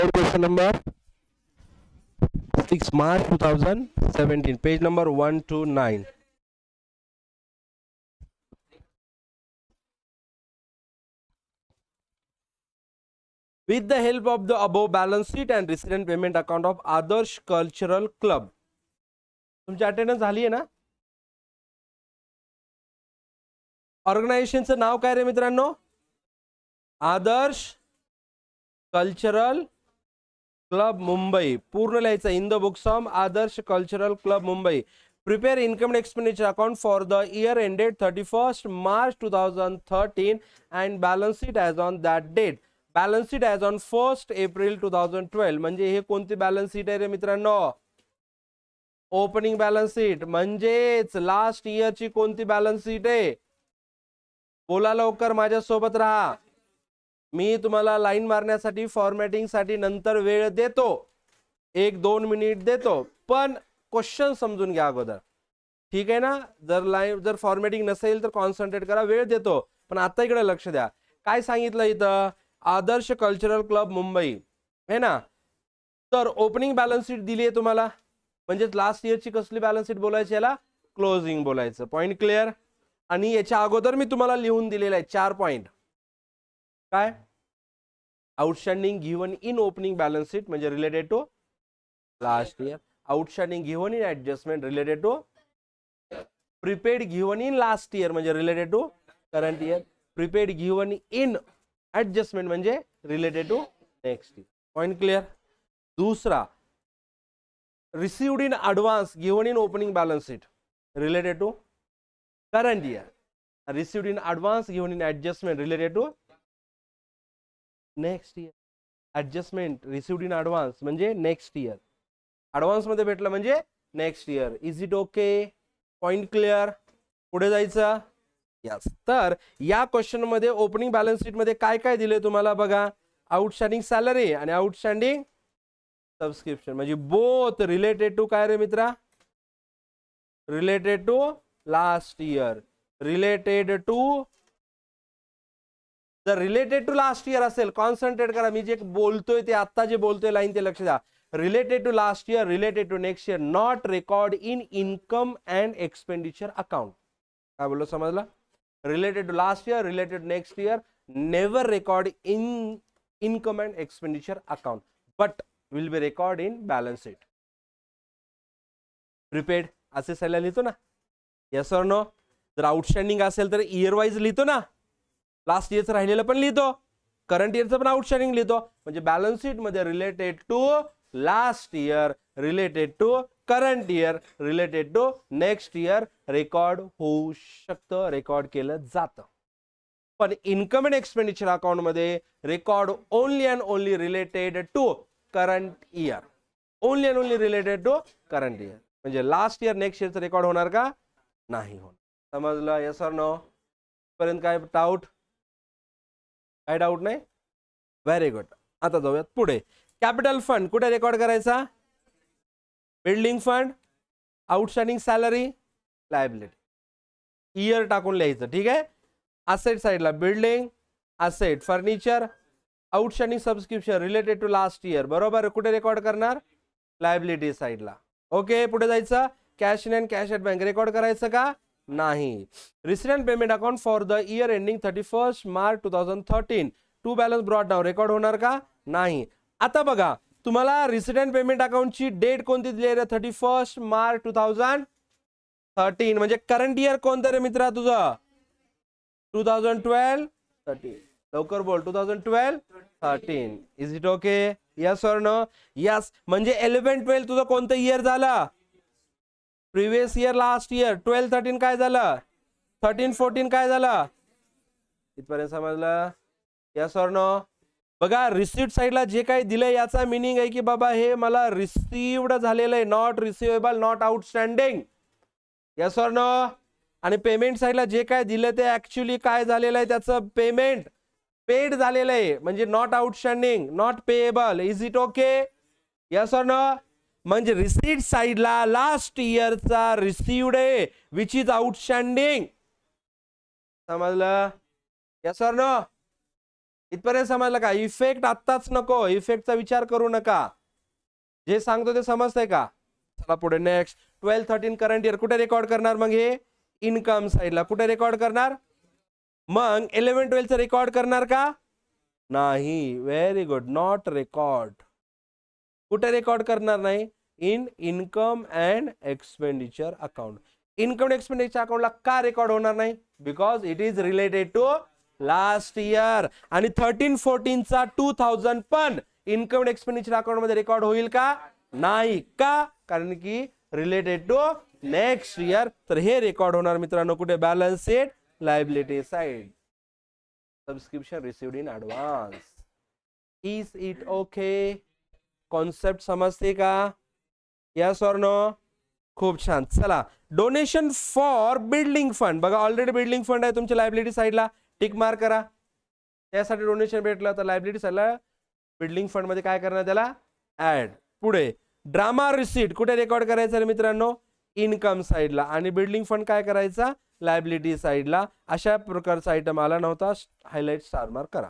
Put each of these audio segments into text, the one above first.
slide question number 6 March 2017, page number 129. With the help of the above balance sheet and recent payment account of Adarsh Cultural Club. तुमची attendance झाली आहे ना? ऑर्गनायझेशनचं नाव काय रे मित्रांनो? Adarsh cultural club Mumbai. पूर्ण लिहायचं in the book some. Adarsh cultural club Mumbai. Prepare income and expenditure account for the year ended 31st March 2013 and balance sheet as on that date. Balance sheet as on 1st April 2012. म्हणजे हे कोणती balance sheet आहे रे मित्रांनो? Opening balance sheet. म्हणजेच last इयरची कोणती balance sheet आहे? बोला लवकर, माझ्या सोबत राहा. मी तुम्हाला लाईन मारण्यासाठी फॉर्मॅटिंग साठी नंतर वेळ देतो, 1-2 मिनिट देतो, पण क्वेश्चन समजून घ्या अगोदर, ठीक आहे ना? जर फॉर्मॅटिंग नसेल तर कॉन्सन्ट्रेट करा, वेळ देतो. पण आता इकडे लक्ष द्या. काय सांगितलं इथं? आदर्श कल्चरल क्लब मुंबई है ना. तर ओपनिंग बॅलन्स शीट दिली आहे तुम्हाला, म्हणजे लास्ट इयरची कसली बॅलन्स शीट बोलायची? याला क्लोजिंग बोलायचं. Point clear? आणि याच्या अगोदर मी तुम्हाला लिहून दिलेला आहे 4 पॉइंट. काय? Outstanding given in opening balance sheet म्हणजे related to last year. Outstanding given in adjustment related to prepaid given in last year म्हणजे related to current year. Prepaid given in adjustment म्हणजे related to next year. Point clear? दुसरा, received in advance given in opening balance sheet related to current year. Received in advance given in adjustment related to next year. Adjustment received in advance म्हणजे next year. Advance मध्ये भेटलं म्हणजे next year. Is it okay? Point clear? पुढे जायचं. Yes. तर या question मध्ये opening balance sheet मध्ये काय काय दिले तुम्हाला बघा. आउटस्टँडिंग सॅलरी आणि आउटस्टँडिंग सबस्क्रिप्शन म्हणजे बोथ रिलेटेड टू काय रे मित्रा? Related to last year. Related to, जर रिलेटेड टू लास्ट इयर असेल, कॉन्सन्ट्रेट करा, मी जे बोलतोय ते आता जे बोलतोय लाईन ते लक्ष द्या. Related to last year, related to next year, not record in income and expenditure account. काय बोललो समजलं? Related to last year, related to next year, never record in income and expenditure account, but will be record in balance sheet. Prepaid असे सगळ्या लिहितो ना, yes or no? जर outstanding असेल तर इयर वाईज लिहितो ना, लास्ट इयरचं राहिलेलं पण लिहितो, करंट इयरचं पण आउटस्टँडिंग लिहितो. म्हणजे बॅलन्स शीट मध्ये related to last year, related to current year, related to next year record होऊ शकतं, रेकॉर्ड केलं जातं. पण इन्कम अँड एक्सपेंडिचर अकाउंट मध्ये record only and only related to current year. Only and only related to current year. म्हणजे last year नेक्स्ट इयरचं record होणार का? नाही होणार. समजलं? Yes or no? पर्यंत काय डाऊट? काय डाऊट नाही? Very good. आता जाऊयात पुढे. कॅपिटल फंड कुठे रेकॉर्ड करायचा? Building fund, outstanding salary, liability, year टाकून लिहायचं, ठीक आहे? असेट साइडला building, asset, furniture, outstanding subscription related to last year, बरोबर. कुठे रेकॉर्ड करणार? लायबिलिटी साइडला. ओके, पुढे जायचं. Cash in and cash at bank record करायचं का? नाही. Resident payment account for the year ending 31st March 2013 to balance brought down record होणार का? नाही. आता बघा, तुम्हाला रिसिडेंट पेमेंट अकाउंटची डेट कोणती दिली आहे? 31st March 2013. म्हणजे करंट इयर कोणतं रे मित्रा तुझं? 2012-13. लवकर बोल. 2012-13. Is it okay? Yes or no? Yes. म्हणजे 11-12 तुझं कोणतं इयर झालं? Previous year, last year. 12-13 काय झालं? 13-14 काय झालं? इथपर्यंत समजलं? Yes or no? बघा, रिसिप्ट साइडला जे काही दिलंय याचा मिनिंग आहे की बाबा हे मला रिसिव्ड झालेलं आहे, not receivable, not outstanding. Yes or no? आणि पेमेंट साइडला जे काय दिलं ते ऍक्च्युली काय झालेलं आहे? त्याचं पेमेंट पेड झालेलं आहे, म्हणजे not outstanding, not payable. Is it okay? Yes or no? म्हणजे रिसीट साइडला लास्ट इयरचा रिसिव्ड आहे विच इज आउटस्टँडिंग. समजलं? Yes or no? इथपर्यंत समजलं का? इफेक्ट आत्ताच नको, इफेक्टचा विचार करू नका. जे सांगतो ते समजतंय का? चला पुढे नेक्स्ट. 12-13 करंट इयर कुठे रेकॉर्ड करणार मग हे? इन्कम साईडला. कुठे रेकॉर्ड करणार? मग 11-12 रेकॉर्ड करणार का? नाही. Very good. Not record. कुठे रेकॉर्ड करणार नाही? In income and expenditure account. Income expenditure अकाउंटला का रेकॉर्ड होणार नाही? Because it is related to last year. आणि 13-14 चा 2000 पण इन्कम एक्सपेंडिचर अकाउंट मध्ये रेकॉर्ड होईल का? नाही. का? कारण की रिलेटेड टू नेक्स्ट इयर. तर हे रेकॉर्ड होणार मित्रांनो कुठे? Balance sheet liability side. Subscription received in advance. Is it okay? Concept समजते का? Yes or no? खूप छान. चला डोनेशन फॉर बिल्डिंग फंड. बघा ऑलरेडी बिल्डिंग फंड आहे तुमच्या लायबिलिटी साइडला. टिक मार्क करा. त्यासाठी डोनेशन भेटलं तर लायबिलिटी साइडला बिल्डिंग फंड मध्ये काय करणार? त्याला ऍड. पुढे ड्रामा रिसीट कुठे रेकॉर्ड करायचं रे मित्रांनो? इन्कम साइडला. आणि बिल्डिंग फंड काय करायचा? लायबिलिटी साइडला. अशा प्रकारचा आयटम आला नव्हता. हायलाइट स्टार मार्क करा.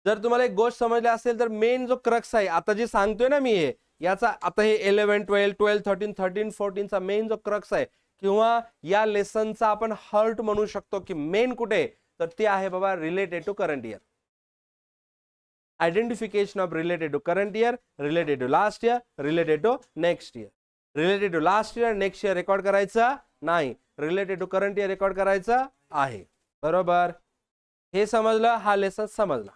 जर तुम्हाला एक गोष्ट समजली असेल तर मेन जो क्रक्स आहे आता जे सांगतोय ना मी हे, याचा आता हे 11-12, 12-13, 13-14 चा मेन जो क्रक्स आहे किंवा या लेसनचा आपण हर्ट म्हणू शकतो की मेन कुठे, तर ते आहे बाबा related to current year. Identification of related to current year, related to last year, related to next year. Related to last year next year record करायचा नाही, related to current year record करायचा आहे. बरोबर? हे समजलं? हा लेसन समजला.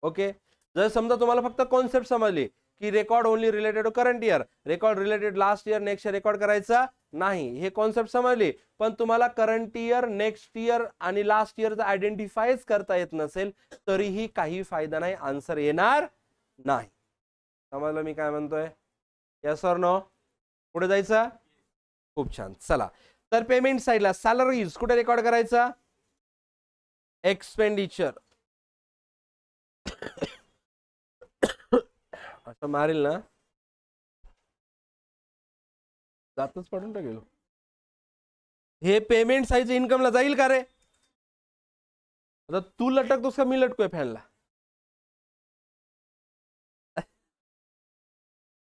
Okay. जर समजा तुम्हाला फक्त कॉन्सेप्ट समजली की record only related to current year, record related last year next year record करायचा नाही, हे कॉन्सेप्ट समजली, पण तुम्हाला करंट इयर नेक्स्ट इयर आणि लास्ट इयरचा आयडेंटिफायच करता येत नसेल तरीही काही फायदा नाही, आन्सर येणार नाही. समजलं मी काय म्हणतोय? Yes or no? पुढे जायचं. खूप छान. चला तर पेमेंट साइडला सॅलरीज कुठे रेकॉर्ड करायचा? एक्सपेंडिचर. असं मारेल ना जातच पडून टाकेल. हे पेमेंट साईज इन्कमला जाईल का रे? आता तू लटकतोस का मी लटकोय फॅनला?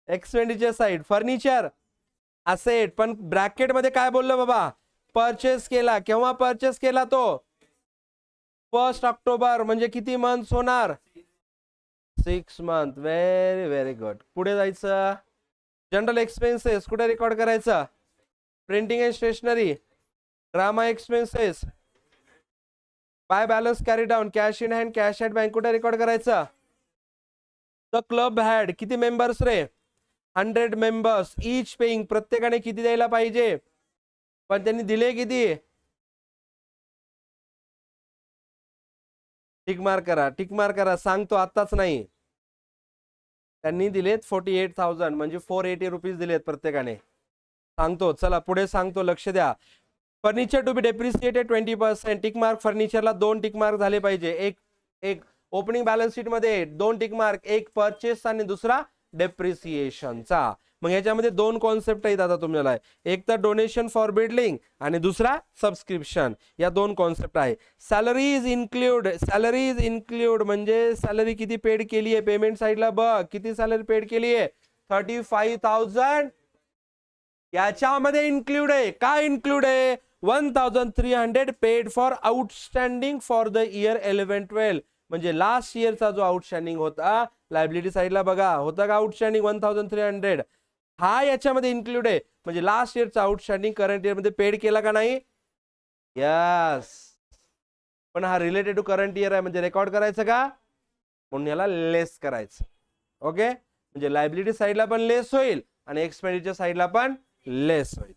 Expenditure side furniture asset. पण ब्रॅकेट मध्ये काय बोललो बाबा? परचेस केला. केव्हा परचेस केला तो? 1 ऑक्टोबर. म्हणजे किती मंथ्स होणार? 6 मंथ. Very very good. पुढे जायचं. जनरल एक्सपेन्सेस कुठे रेकॉर्ड करायचा? Printing and stationery. Drama expenses. By balance carry down. Cash in hand, cash at bank कुठे रेकॉर्ड करायचा? द क्लब हॅड किती मेंबर्स रे? 100 मेंबर्स. ईच पेइंग प्रत्येकाने किती द्यायला पाहिजे? पण त्यांनी दिले किती? टिक मार्क करा. टिक मार्क करा. सांगतो आत्ताच नाही. त्यांनी दिलेत 48,000 म्हणजे 480 रुपीज दिलेत प्रत्येकाने. सांगतो. चला पुढे सांगतो. लक्ष द्या. Furniture to be depreciated 20%. Tick mark. फर्निचरला 2 टिक मार्क झाले पाहिजे. एक ओपनिंग बॅलन्स शीट मध्ये 2 टिक मार्क, एक परचेस आणि दुसरा डेप्रिसिएशनचा. मग ह्याच्यामध्ये 2 कॉन्सेप्ट आहेत आता तुम्हाला. एक तर डोनेशन फॉर बिल्डिंग आणि दुसरा सबस्क्रिप्शन. या 2 कॉन्सेप्ट आहे. Salaries include. सॅलरीज इन्क्लूड म्हणजे सॅलरी किती पेड केली आहे? पेमेंट साइडला बघ किती सॅलरी पेड केली आहे? 35,000 याच्यामध्ये इन्क्लूड आहे. काय इन्क्लूड आहे? 1,300 paid for outstanding for the year 11-12. म्हणजे लास्ट इयरचा जो आउटस्टँडिंग होता लायबिलिटी साइडला बघा, होता का आउटस्टँडिंग 1,300? हा याच्यामध्ये इन्क्लूड आहे. म्हणजे लास्ट इयरचा आउटस्टँडिंग करंट इयर मध्ये पेड केला का नाही? यस. पण हा रिलेटेड टू करंट इयर आहे म्हणजे रेकॉर्ड करायचं का? म्हणून याला लेस करायचं. ओके. म्हणजे लायबिलिटी साइडला पण लेस होईल आणि एक्सपेंडिचर साइडला पण लेस होईल.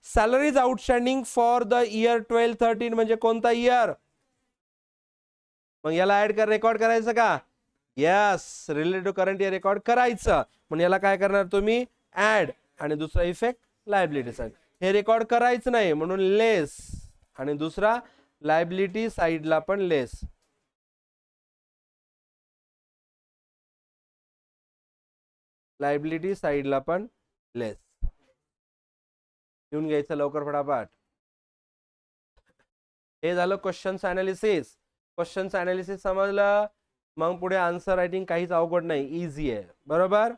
Salaries outstanding for the year 12-13 म्हणजे कोणता इयर? मग याला ऍड कर. रेकॉर्ड करायचं का? Yes. Related to current year record करायचं. म्हणून याला काय करणार तुम्ही? ऍड. आणि दुसरा इफेक्ट लायबिलिटी साइड. हे रेकॉर्ड करायचं नाही म्हणून लेस. आणि दुसरा लायबिलिटी साइडला पण लेस. लायबिलिटी साइडला पण लेस. लिहून घ्यायचं लवकर फटाफट. हे झालं क्वेश्चन्स अनालिसिस. क्वेश्चन्स अनालिसिस समजलं, मग पुढे आन्सर रायटिंग काहीच अवघड नाही, इझी आहे. बरोबर.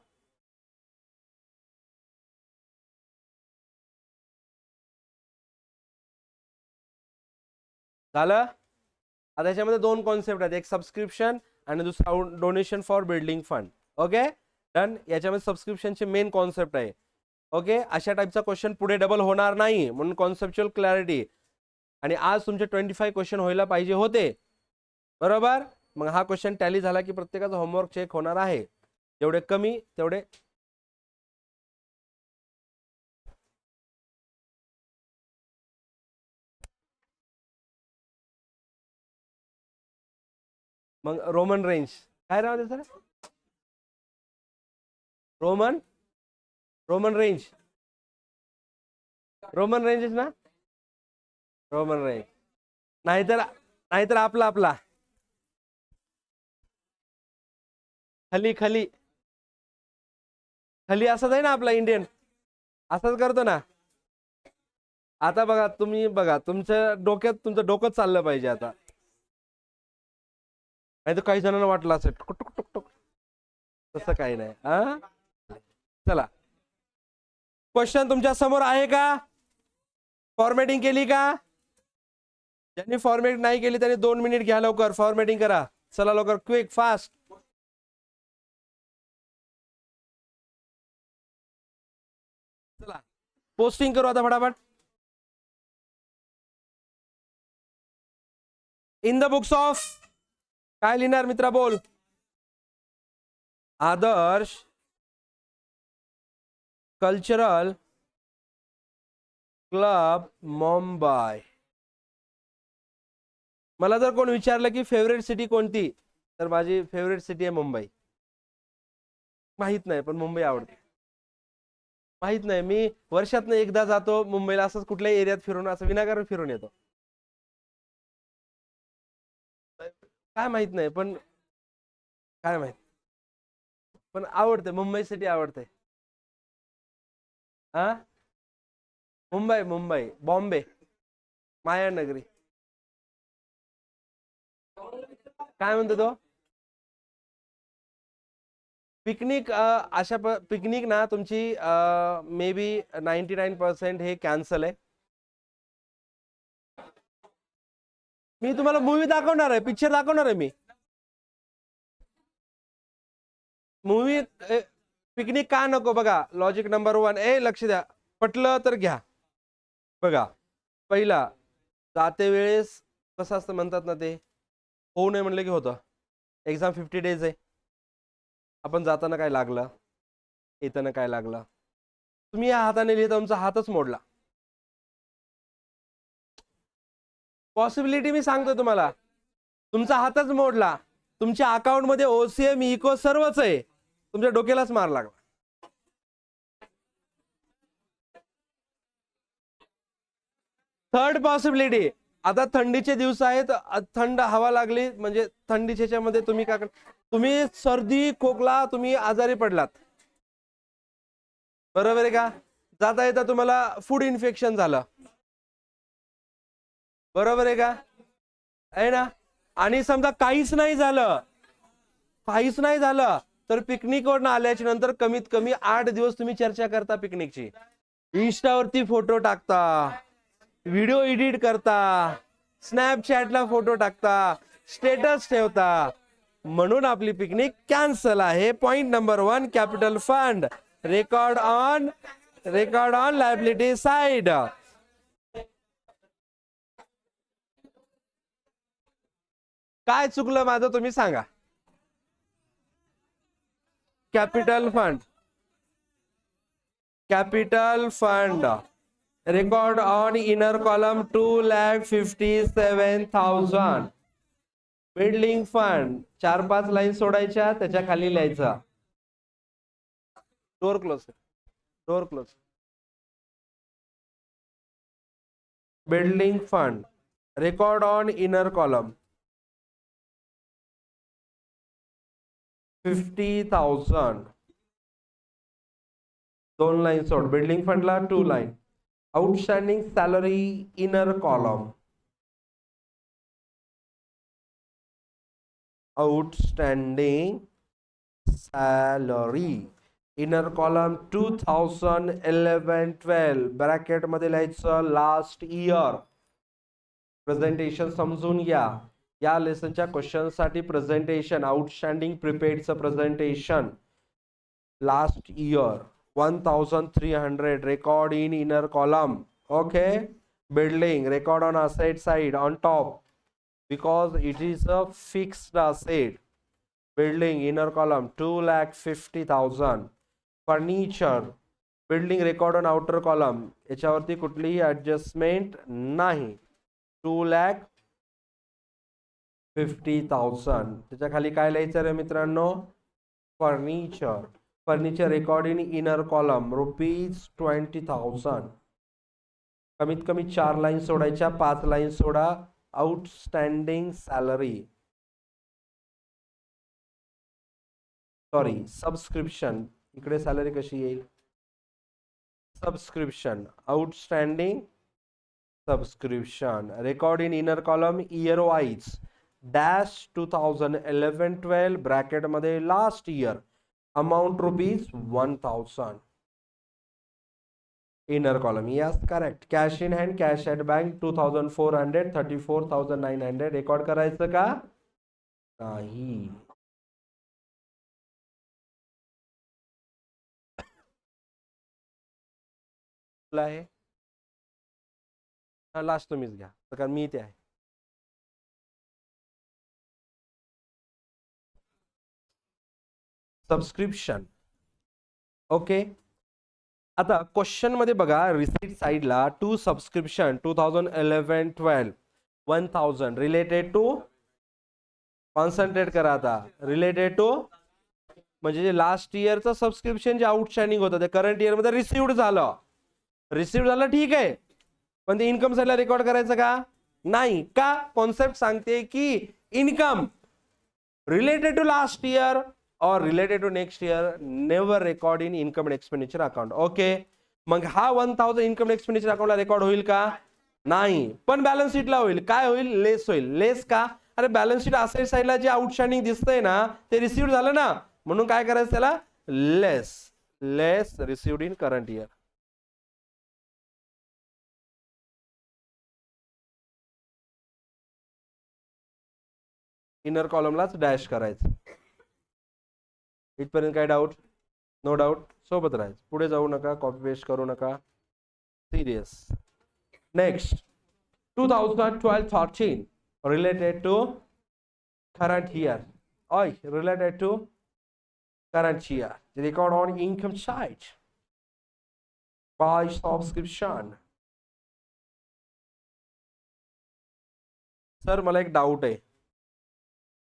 झालं. आता याच्यामध्ये दोन कॉन्सेप्ट आहेत, एक सबस्क्रिप्शन आणि दुसरा donation for building fund. Okay done. याच्यामध्ये सबस्क्रिप्शनचे मेन कॉन्सेप्ट आहे. ओके, अशा टाईपचा क्वेश्चन पुढे डबल होणार नाही म्हणून कॉन्सेप्च्युअल क्लॅरिटी. आणि आज तुमचे 25 क्वेश्चन व्हायला पाहिजे होते. बरोबर. मग हा क्वेश्चन टॅली झाला की प्रत्येकाचा होमवर्क चेक होणार आहे. जेवढे कमी तेवढे मग रोमन रेंज काय राहते sir? Roman Roman Reigns, Roman Reigns ना, रोमन रेंज. नाहीतर नाहीतर आपला आपला खली खली खली असंच आहे ना आपला इंडियन, असंच करतो ना. आता बघा तुम्ही, बघा तुमच्या डोक्यात तुमचं डोकं चाललं पाहिजे आता. नाही तर काही जणांना वाटलं असं टुक टुक टुक टुक, तसं काही नाही. हा चला, क्वेश्चन तुमच्या समोर आहे का? फॉर्मॅटिंग केली का? ज्यांनी फॉर्मॅट नाही केली त्यांनी 2 मिनिट घ्या, लवकर फॉर्मॅटिंग करा. चला लवकर, क्विक फास्ट. चला पोस्टिंग करू आता फटाफट. इन द बुक्स ऑफ काय लिहिणार मित्रा, बोल. आदर्श कल्चरल क्लब मुंबई. मला जर कोण विचारलं की फेवरेट सिटी कोणती, तर माझी फेवरेट सिटी आहे मुंबई. माहित नाही पण मुंबई आवडते. माहित नाही, मी वर्षातनं एकदा जातो मुंबईला, असंच कुठल्याही एरियात फिरून, असं विनाकारण फिरून येतो. काय माहित नाही पण, काय माहित, पण आवडते मुंबई सिटी आवडते. हा मुंबई, मुंबई, बॉम्बे, माया नगरी. काय म्हणतो तो? पिकनिक अशा पिकनिक ना तुमची मे बी 99% हे कॅन्सल आहे. मी तुम्हाला मूवी दाखवणार आहे, पिक्चर दाखवणार आहे मी. मूवी पिकनिक का नको, बघा लॉजिक नंबर 1. लक्ष द्या, पटलं तर घ्या. बघा, पहिला जाते वेळेस कसं असतं म्हणतात ना, ते होऊ नये म्हणलं की होतं. एक्झाम 50 डेज आहे, आपण जाताना काय लागलं, येताना काय लागलं. तुम्ही या हाताने लिहिता, तुमचा हातच मोडला. पॉसिबिलिटी मी सांगतो तुम्हाला, तुमचा हातच मोडला. तुमच्या अकाउंट मध्ये ओसीएम इको सर्वच आहे, तुमच्या डोक्यालाच मार लागला. थर्ड पॉसिबिलिटी, आता थंडीचे दिवस आहेत, थंड हवा लागली म्हणजे थंडीच्या ह्याच्यामध्ये तुम्ही काय, तुम्ही सर्दी खोकला, तुम्ही आजारी पडलात, बरोबर आहे का? जाता येता तुम्हाला फूड इन्फेक्शन झालं, बरोबर आहे का? आहे ना. आणि समजा काहीच नाही झालं, काहीच नाही झालं, तर पिकनिकवर आल्याच्या नंतर कमीत कमी 8 दिवस तुम्ही चर्चा करता पिकनिकची. इंस्टावरती फोटो टाकता, व्हिडिओ एडिट करता, स्नॅपचॅटला फोटो टाकता, स्टेटस ठेवता, म्हणून आपली पिकनिक कॅन्सल आहे. Point number 1, capital fund record on liability side. काय चुकलं माझं तुम्ही सांगा. Capital fund record on inner column 2,57,000. Building fund 4-5 line सोडायच्या, त्याच्या खाली लिहायचा. Door close, door close. Building fund record on inner column 50,000. 2 line सोड. बिल्डिंग फंडला 2 line. Outstanding salary inner column outstanding salary. Inner column 2011-12 bracket मध्ये लिहायचं last year. Presentation समजून घ्या. या लेसनच्या क्वेश्चन साठी प्रेझेंटेशन, आउटस्टँडिंग प्रिपेडचं presentation last year 1300 record in inner column. Okay, building record on asset side on top because it is a fixed asset. Building inner column 2,50,000. Furniture building record on outer column, याच्यावरती कुठलीही adjustment नाही. 2,50,000. त्याच्या खाली काय लिहायचं रे मित्रांनो? Furniture. Furniture record in inner column ₹20,000. कमीत कमी 4 लाईन सोडायच्या, 5 लाईन सोडा. Outstanding salary, sorry subscription. इकडे सॅलरी कशी येईल? Subscription. Outstanding subscription. Record in inner column year wise dash 2011-12 bracket मध्ये last year. Amount ₹1,000. Inner column, yes correct. Cash in hand, cash at bank 2,400, 34,900. Record करायचं का नाही? आहे last तुम्हीच घ्या कारण मी इथे आहे. सबस्क्रिप्शन. ओके, आता क्वेश्चन मध्ये बघा रिसीट साइडला to subscription 2011-12 1,000 related to. Concentrate करा आता. रिलेटेड टू म्हणजे जे लास्ट इयरचं सबस्क्रिप्शन जे आउटस्टँडिंग होतं ते करंट इयर मध्ये रिसिव्ड झालं. रिसिव्ड झालं ठीक आहे, पण ते इन्कम साइडला रेकॉर्ड करायचं का नाही? का? कॉन्सेप्ट सांगते की income related to last year और related to next year never record in income and expenditure account. Okay, मग हा 1,000 इन्कम एक्सपेंडिचर अकाउंटला रेकॉर्ड होईल का नाही? पण बॅलन्स शीटला होईल. काय होईल? लेस होईल. लेस का? अरे बॅलन्स शीट असेट साइडला जे आउटस्टँडिंग दिसतंय ना ते रिसिव्ड झालं ना, म्हणून काय करायचं त्याला? Less. Less received in current year. Inner कॉलमलाच डॅश करायचं. इथपर्यंत काय डाऊट? No doubt. सोबत राहायचं, पुढे जाऊ नका, कॉपी पेस्ट करू नका. Serious. Next 2012-13 related to current year. Related to current year. Record on income side by subscription. Sir मला एक डाऊट आहे.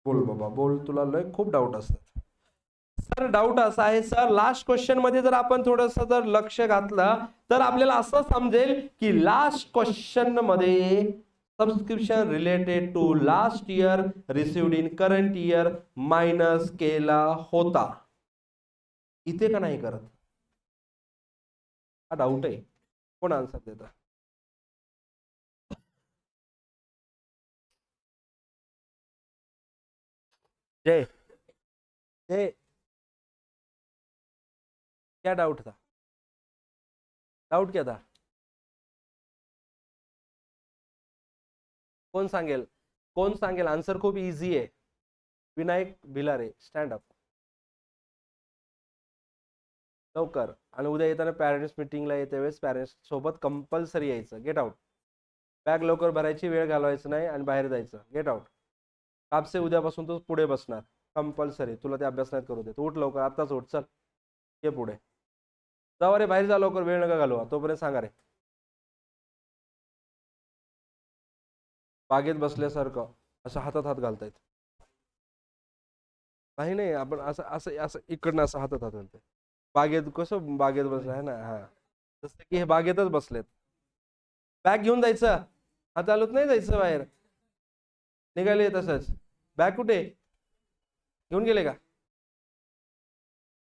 बोल बाबा बोल, तुला लय खूप डाऊट असतात. सर डाऊट असा आहे सर, लास्ट क्वेश्चन मध्ये जर आपण थोडस जर लक्ष घातलं तर आपल्याला असं समजेल की लास्ट क्वेश्चन मध्ये subscription related to last year received in current year minus केला होता. इथे का नाही करत? हा डाऊट आहे. कोण आन्सर देतं? जय जय, क्या डाउट था? डाउट क्या था? कोण सांगेल? कोण सांगेल? आन्सर खूप इझी आहे. विनायक भिलारे, स्टँड अप लवकर. आणि उद्या येताना पॅरेंट्स मीटिंगला येते वेळेस पॅरेंट्स सोबत कंपल्सरी यायचं. Get out. बॅग लवकर भरायची, वेळ घालवायचं नाही आणि बाहेर जायचं. Get out. कापसे उद्यापासून तू पुढे बसणार कंपल्सरी. तुला ते अभ्यास नाही करू देत. उठ लवकर, आत्ताच उठ. चल ये पुढे जाऊ रे, बाहेर जा लवकर, वेळ नका घालवा. तोपर्यंत सांगा रे. बागेत बसल्यासारखं असं हातात हात घालतायत. काही नाही, आपण असं असं असं इकडनं असं हातात हात घालतोय. बागेत कसं बागेत बसलं आहे ना, हा जसं की हे बागेतच बसलेत. बॅग घेऊन जायचं, हात चालूत नाही जायचं बाहेर. निघाले तसंच. बॅग कुठे घेऊन गेले का?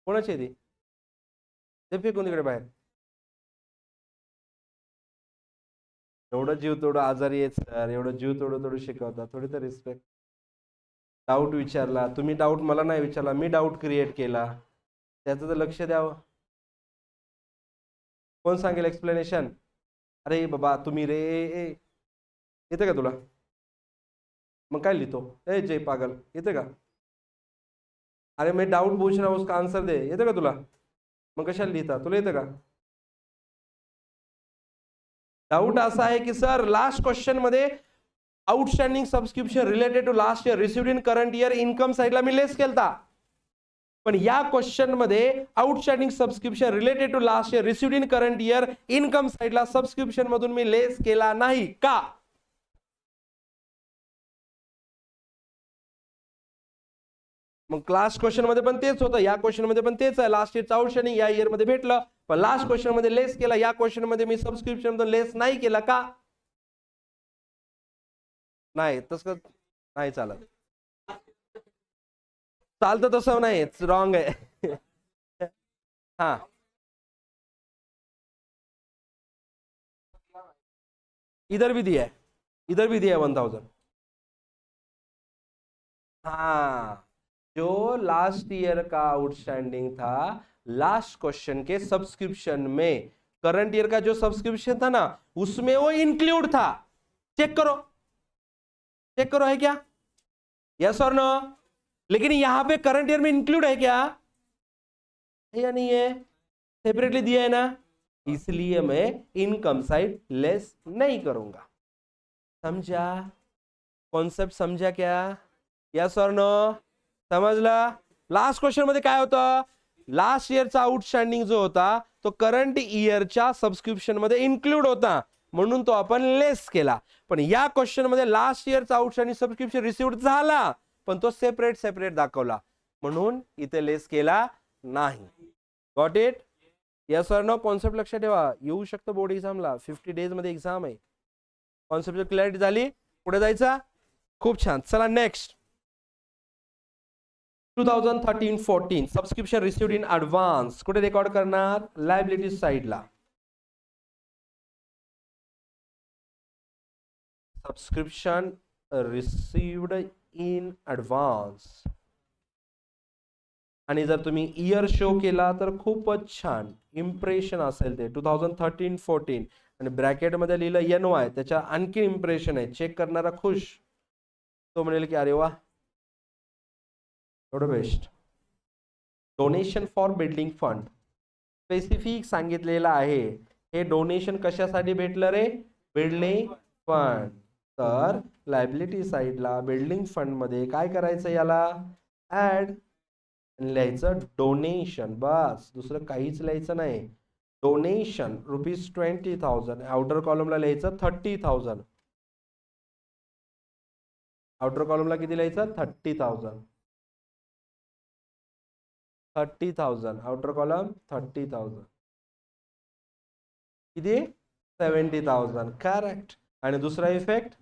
कोणाची ती? ते फेकून तिकडे बाहेर. एवढं जीव तोडं आजारी आहेत सर, एवढं जीव तोडं तोडू शिकवतात, थोडी तर रिस्पेक्ट. डाऊट विचारला तुम्ही, डाऊट मला नाही विचारला, मी डाऊट क्रिएट केला, त्याचं तर लक्ष द्यावं. कोण सांगेल एक्सप्लेनेशन? अरे बाबा तुम्ही रे, येते का तुला? मग काय लिहितो ए जय पागल, येते का? अरे मैं डाउट पूछ रहा हूँ उसका आंसर दे, येते का तुला? मग कशाला लिहिता, तुला येतं का? डाऊट असा आहे की सर लास्ट क्वेश्चन मध्ये outstanding subscription related to last year received in current year income साइडला मी लेस केलता, पण या क्वेश्चन मध्ये outstanding subscription related to last year received in current year income साइडला सबस्क्रिप्शन मधून मी लेस केला नाही का? मग लास्ट क्वेश्चन मध्ये पण तेच होतं, या क्वेश्चन मध्ये पण तेच आहे, लास्ट इयरचं आउटस्टँडिंग या इयर मध्ये भेटलं, पण लास्ट क्वेश्चन मध्ये लेस केला, या क्वेश्चन मध्ये मी सबस्क्रिप्शन मधून लेस नाही केला का? नाही तसं नाही चालत, चालतं तसं नाही, रॉंग आहे. हा इधर भी दिया है, इधर भी दिया है 1000. हाँ जो लास्ट ईयर का आउटस्टैंडिंग था लास्ट क्वेश्चन के सब्सक्रिप्शन में, करंट ईयर का जो सब्सक्रिप्शन था ना उसमें वो इंक्लूड था. चेक करो, चेक करो है क्या, यस और नो? लेकिन यहां पे करंट ईयर में इंक्लूड है क्या, है या नहीं है? सेपरेटली दिया है ना, इसलिए मैं इनकम साइड लेस नहीं करूंगा. समझा? कॉन्सेप्ट समझा क्या? यस और नो? समजला? लास्ट क्वेश्चन मध्ये काय होतं, लास्ट इयरचा आउटस्टँडिंग जो होता तो करंट इयरच्या सबस्क्रिप्शन मध्ये इन्क्लूड होता, म्हणून तो आपण लेस केला. पण या क्वेश्चन मध्ये लास्ट इयरचा आउटस्टँडिंग सबस्क्रिप्शन रिसिव्ड झाला, पण तो सेपरेट सेपरेट दाखवला, म्हणून इथे लेस केला नाही. Got it? यस और नो? कॉन्सेप्ट लक्षात ठेवा, येऊ शकतो बोर्ड एक्झामला, 50 डेज मध्ये एक्झाम आहे. कॉन्सेप्ट क्लॅरिटी झाली, पुढे जायचा. खूप छान, चला next. 2013-14 subscription received in advance कुठे रेकॉर्ड करणार? लायबिलिटी साइडला. सबस्क्रिप्शन रिसिव्ड इन ऍडव्हान्स, आणि जर तुम्ही इयर शो केला तर खूपच छान इम्प्रेशन असेल ते 2013-14, आणि ब्रॅकेट मध्ये लिहिलं NY, त्याच्या आणखी इम्प्रेशन आहे, चेक करणारा खुश, तो म्हणेल की अरे वा एवढं best. Donation for building fund specific सांगितलेलं आहे, हे डोनेशन कशासाठी भेटलं रे? Building fund. तर लायबिलिटी साइडला बिल्डिंग फंड मध्ये काय करायचं, याला ऍड लिहायचं डोनेशन, बस दुसरं काहीच लिहायचं नाही. डोनेशन ₹20,000, आउटर कॉलमला लिहायचं 30,000, आउटर कॉलमला किती लिहायचं? 30,000, 30,000 आउटर कॉलम 30,000, किती? 70,000, करेक्ट. आणि दुसरा इफेक्ट,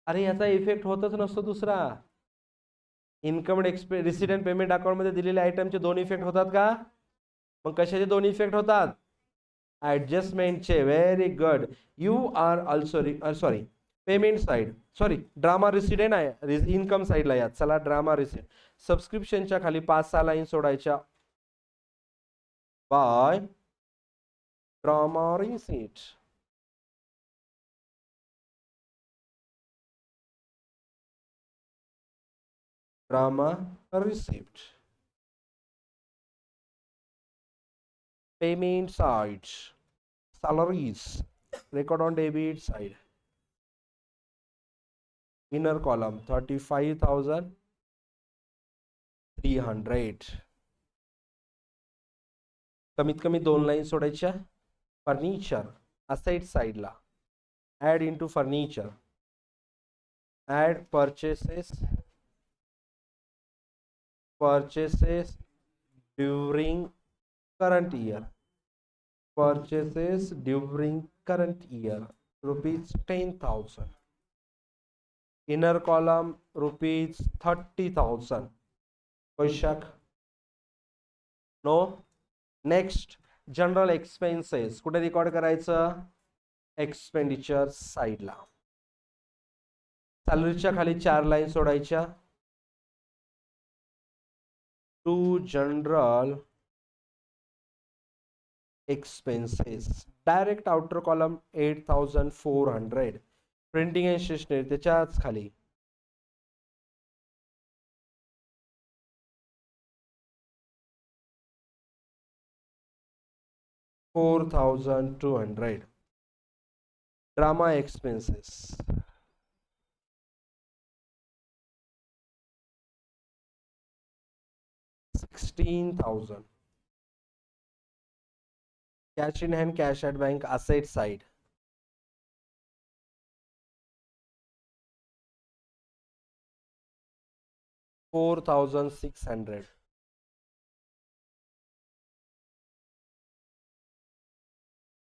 अरे याचा इफेक्ट होतच नसतो दुसरा. इन्कम रिसिडेंट पेमेंट अकाउंट मध्ये दिलेल्या आयटमचे दोन इफेक्ट होतात का? मग कशाचे दोन इफेक्ट होतात? ऍडजस्टमेंटचे. Very good. You are also sorry payment side, sorry drama resident आहे इन्कम साइडला या. चला ड्रामा रिसिडेंट सबस्क्रिप्शनच्या खाली 5-6 लाईन सोडायच्या. By drama receipt, drama receipt, payment side, salaries, record on debit side, inner column 35,300. कमीत कमी 2 लाईन सोडायच्या. फर्निचर असेट साइडला, add into furniture, add purchases during current year, purchases during current year ₹10,000, inner column ₹30,000. Question? No. Next, general expenses कुठे record करायचं? Expenditure साइडला. सॅलरीच्या खाली 4 line सोडायच्या. To general expenses, direct outer column 8400. Printing and stationery त्याच्याच खाली 4200. Drama expenses 16,000. Cash in hand, cash at bank, asset side 4,600.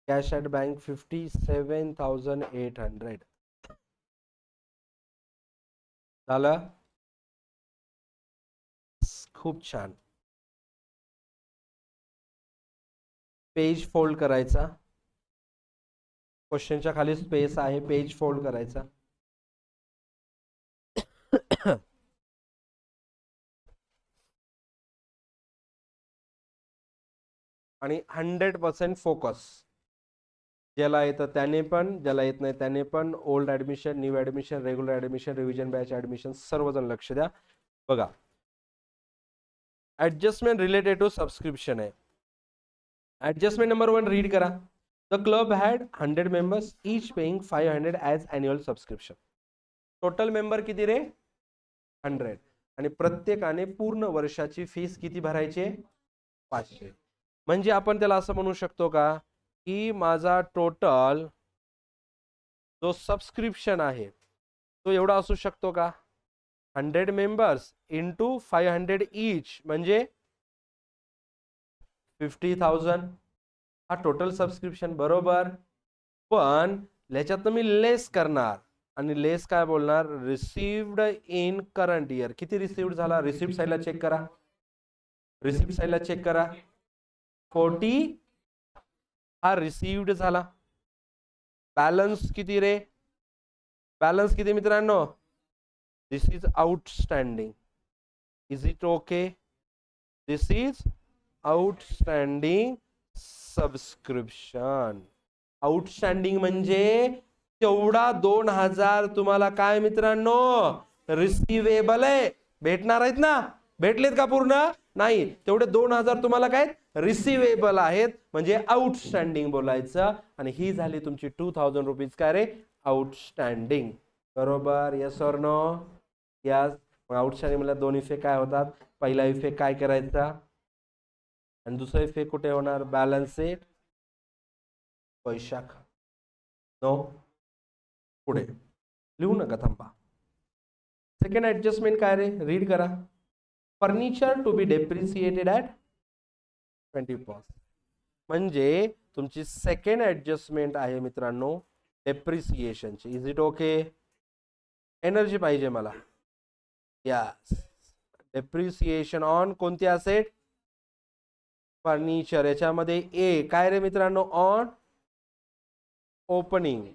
Cash at bank 57,800. झालं? खूप छान. पेज फोल्ड करायचा. क्वेश्चनच्या खाली स्पेस आहे, पेज फोल्ड करायचा. आणि 100% फोकस. ज्याला येतं त्याने पण, ज्याला येत नाही त्याने पण. Old admission, new admission, regular admission, revision batch admission, सर्वजण लक्ष द्या. बघा, ऍडजस्टमेंट रिलेटेड टू सबस्क्रिप्शन आहे. ऍडजस्टमेंट नंबर 1 रीड करा. The club had 100 members, each paying 500 as annual subscription. Total member किती रे? 100. आणि प्रत्येकाने पूर्ण वर्षाची फीस किती भरायची? 500. म्हणजे आपण त्याला असं म्हणू शकतो का की माझा टोटल जो सबस्क्रिप्शन आहे तो एवढा असू शकतो का? 100 मेंबर्स इंटू 500 ईच म्हणजे 50,000. हा टोटल सबस्क्रिप्शन बरोबर. पण ह्याच्यात मी लेस करणार आणि लेस काय बोलणार? Received in current year. किती रिसिव्ड झाला? रिसिप्ट साईडला चेक करा. रिसिप्ट साईडला चेक करा. 40 हा रिसिव्ड झाला. बॅलन्स किती रे? बॅलन्स किती मित्रांनो? This is outstanding. Is it okay? This is outstanding subscription. Outstanding म्हणजे तेवढा 2,000 तुम्हाला काय मित्रांनो? रिसिवेबल आहे. भेटणार आहेत ना? भेटलेत का पूर्ण? नाही. तेवढे 2,000 तुम्हाला काय रिसिवेबल आहेत, म्हणजे आउटस्टँडिंग बोलायचं. आणि ही झाली तुमची 2,000 रुपीज काय रे? आउटस्टँडिंग. बरोबर? Yes or no? Yes. Outstanding मला दोन इफेक्ट काय होतात? पहिला इफेक्ट काय करायचा आणि दुसरा इफेक्ट कुठे होणार? Balance sheet पैशाख. नो, पुढे लिहू नका, थांबा. सेकंड ऍडजस्टमेंट काय रे? रीड करा. Furniture to be depreciated at 20%. म्हणजे तुमची सेकंड ऍडजस्टमेंट आहे मित्रांनो डेप्रिसिएशनची. Is it okay? एनर्जी पाहिजे मला. यस. डेप्रिसिएशन ऑन कोणती असेट? फर्निचर. याच्यामध्ये ए काय रे मित्रांनो? On opening.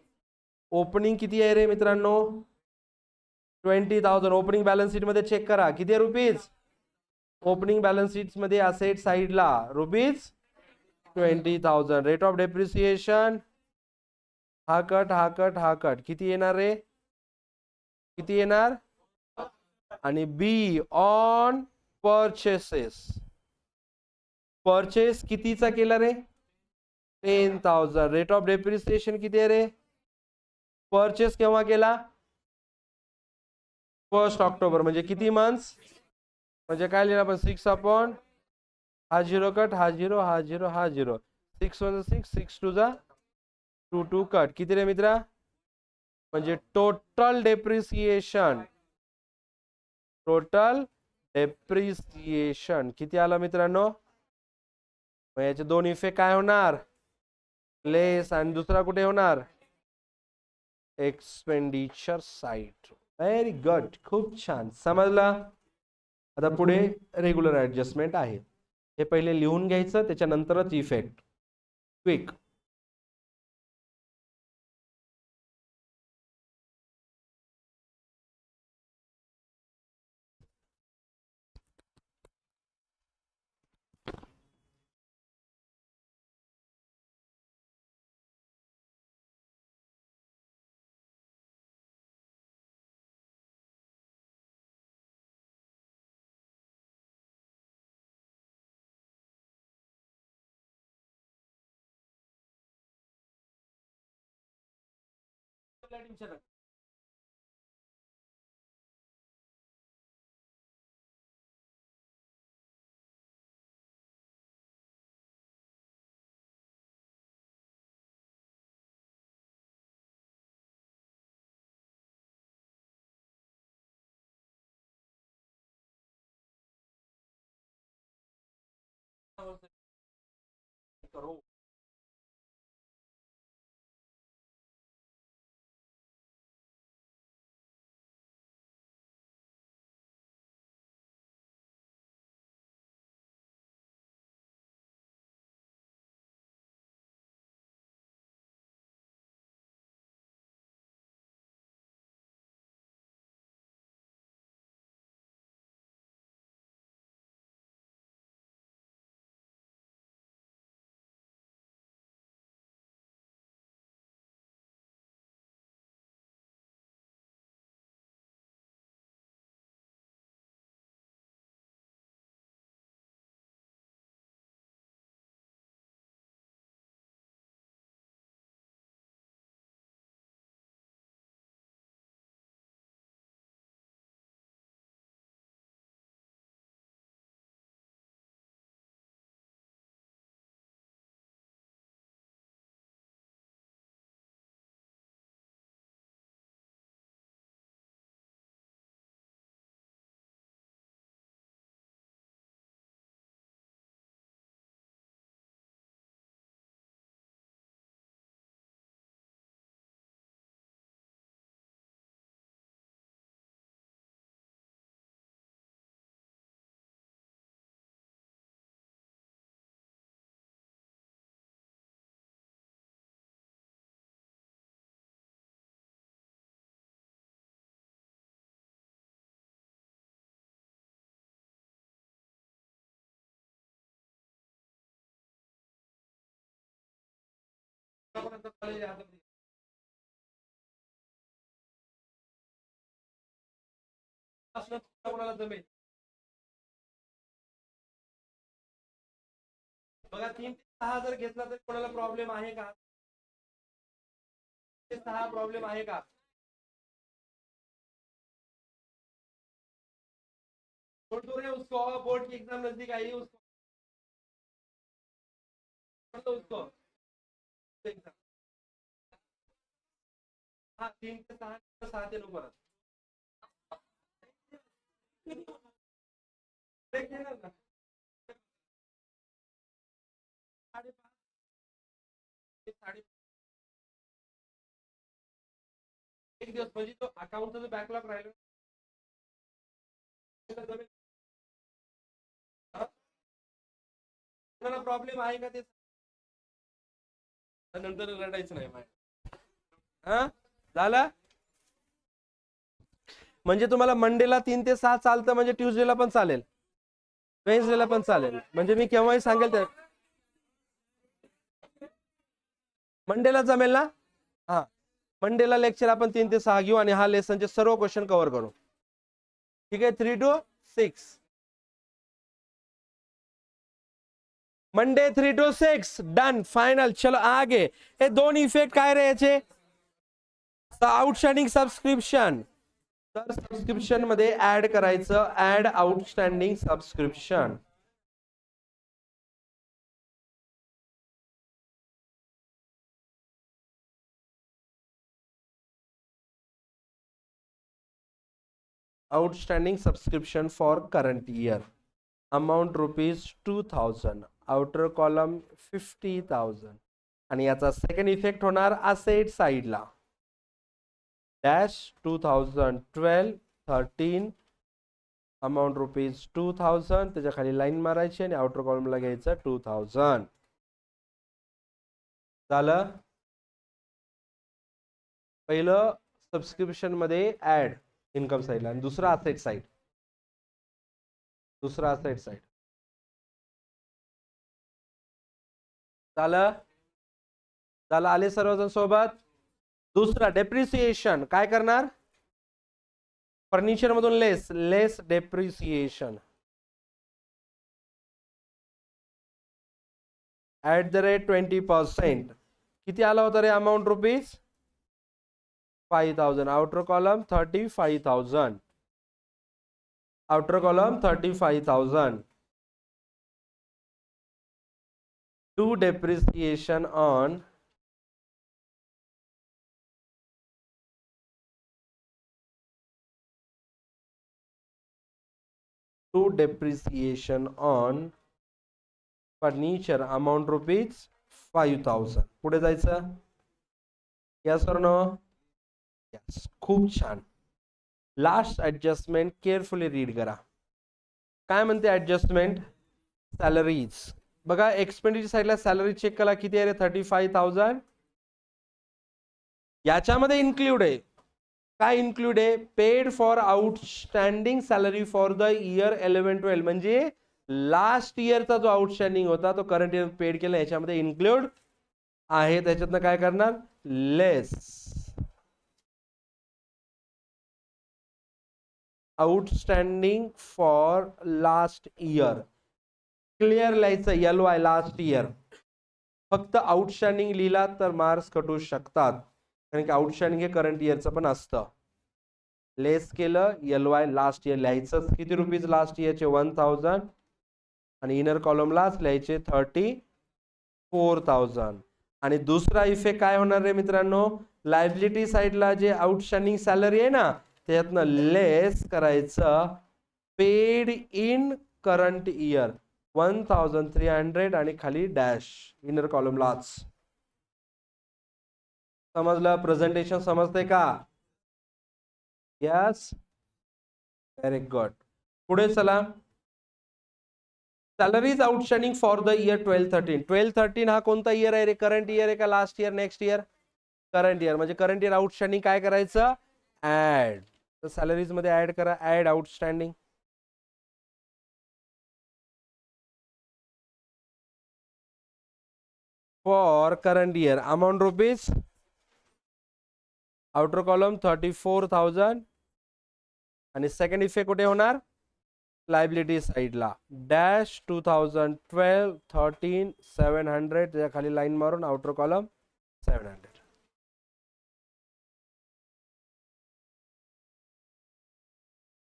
ओपनिंग किती आहे रे मित्रांनो? 20,000. ओपनिंग बॅलन्स शीट मध्ये चेक करा किती आहे रुपीज. ओपनिंग बॅलन्स शीट मध्ये असेट साइडला रुपीज 20,000. रेट ऑफ डेप्रिसिएशन हा कट, हा कट, हा कट. किती येणार रे? किती येणार? आणि बी ऑन परचेसेस. परचेस कितीचा केला रे? 10,000. रेट ऑफ डेप्रिसिएशन किती आहे रे? परचेस केव्हा केला? 1 ऑक्टोबर. म्हणजे किती मंथ्स? म्हणजे काय लिहिलं आपण? 6 अपॉन हा 0 कट, हा 0, हा 0, हा 0. 6 1 6, 6 2 जा 2 2 कट. किती रे मित्रा? म्हणजे टोटल डेप्रिसिएशन, टोटल डेप्रिसिएशन किती आला मित्रांनो? याचे दोन इफेक्ट काय होणार? लेस. आणि दुसरा कुठे होणार? Expenditure side. Very good. खूप छान. समजला? आता पुढे रेग्युलर ऍडजस्टमेंट आहे. हे पहिले लिहून घ्यायचं, त्याच्यानंतरच इफेक्ट. क्विक. करो कोणाला जमेल बघा 3 ते 6 जर घेतला तर कोणाला प्रॉब्लेम आहे का 6 प्रॉब्लेम आहे का बोल दो रे उसको बोर्ड की एग्जाम नजदीक आई उसको पढ़ दो उसको हाँ 3 ते 6 7 येलो परत ब्रेक घेणार ना 5:30 एक दिवस म्हणजे तो अकाउंटचा जो बॅकलॉग राहिलो तुम्हाला प्रॉब्लेम आहे का ते नंतर रडायचं नाही हा झालं म्हणजे तुम्हाला मंडेला 3 ते 6 चालतं म्हणजे ट्यूसडेला पण चालेल वेन्सडेला पण चालेल म्हणजे मी केव्हाही सांगेल तर मंडेला जमेल ना हा मंडेला लेक्चर आपण 3 ते 6 घेऊ आणि हा लेसनचे सर्व क्वेश्चन कव्हर करू ठीक आहे 3 to 6 Monday 3 to 6 done final चलो आगे हे दोन इफेक्ट काय रे याचे आउटस्टँडिंग सबस्क्रिप्शन तर सबस्क्रिप्शन मध्ये ऍड करायचं add outstanding subscription outstanding subscription for current year amount rupees 2000 outer column 50,000 आणि याचा सेकंड इफेक्ट होणार असेट साइडला डॅश 2012-13 अमाऊंट रुपीज 2000 त्याच्या खाली लाईन मारायची आणि आउटर कॉलमला घ्यायचं 2000 झालं पहिलं सबस्क्रिप्शन मध्ये ऍड इन्कम साइडला आणि दुसरा असेट साइड झालं झालं आले सर्वजण सोबत दुसरा डेप्रिसिएशन काय करणार फर्निचर मधून लेस डेप्रिसिएशन @20% किती आला होता रे amount rupees 5,000. Outer column 35,000. Outer column 35,000. To depreciation on furniture amount rupees 5,000. पुढे जायचं. Yes or no? Yes. खूप छान. लास्ट ऍडजस्टमेंट केअरफुली रीड करा. काय म्हणते ऍडजस्टमेंट? सॅलरीज. बघा एक्सपेंडिचर साईडला सॅलरी चेक करा किती आहे? 35,000. याच्यामध्ये इन्क्लूड आहे काय? इन्क्लूड आहे paid for outstanding salary for the year 11-12. म्हणजे लास्ट इयरचा जो आउटस्टँडिंग होता तो करंट इयर पेड केला, याच्यामध्ये इन्क्लूड आहे. त्याच्यातनं काय करणार? Less outstanding for last year. Clear लिहायचं LY लास्ट इयर. फक्त आउटस्टँडिंग लिहिला तर मार्क्स कटू शकतात, कारण की आउटस्टँडिंग हे करंट इयरचं पण असतं. लेस केलं LY लास्ट इयर लिहायचं. किती रुपीज लास्ट इयरचे? 1,000. आणि इनर कॉलमलाच लिहायचे 34,000. आणि दुसरा इफेक्ट काय होणार रे मित्रांनो? लायबिलिटी साईडला जे आउटस्टँडिंग सॅलरी आहे ना, त्याच्यातनं लेस करायचं पेड इन करंट इयर 1,300 आणि खाली डॅश इनर कॉलमलाच. समजलं? प्रेझेंटेशन समजते का? Yes, very good. पुढे चला. Salaries outstanding for the year 12-13. 12-13 हा कोणता इयर आहे रे? करंट इयर आहे का last year next year? Current year. म्हणजे करंट इयर आउटस्टँडिंग काय करायचं? ऍड. तर सॅलरीज मध्ये ऍड करा. Add outstanding. For current year amount rupees. Outer column 34,000. आणि सेकंड इफेक्ट कुठे होणार? लायबिलिटी साईडला डॅश 2012-13 700. त्याच्या खाली लाईन मारून आउटर कॉलम 700.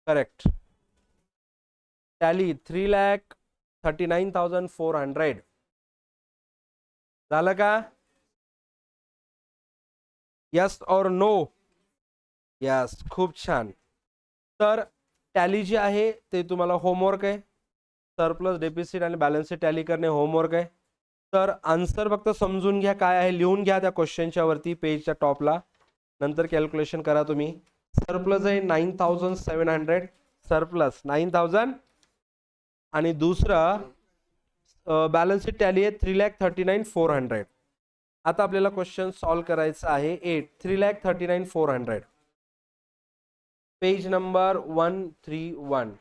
करेक्ट. टॅली 3,39,400. झालं का? यस और नो? यस. खूप छान. तर टॅली जी आहे ते तुम्हाला होमवर्क आहे. सरप्लस, डेफिसिट आणि बॅलन्स टॅली करणे होमवर्क आहे. तर आन्सर फक्त समजून घ्या काय आहे, लिहून घ्या त्या क्वेश्चनच्या वरती पेजच्या टॉपला. नंतर कॅल्क्युलेशन करा तुम्ही. सरप्लस आहे 9,700. सरप्लस 9,000. आणि दुसरा बॅलन्स शीट टॅली आहे 3,39,400. आता आपल्याला क्वेश्चन सॉल्व करायचा आहे 3,39,400. Page number 131.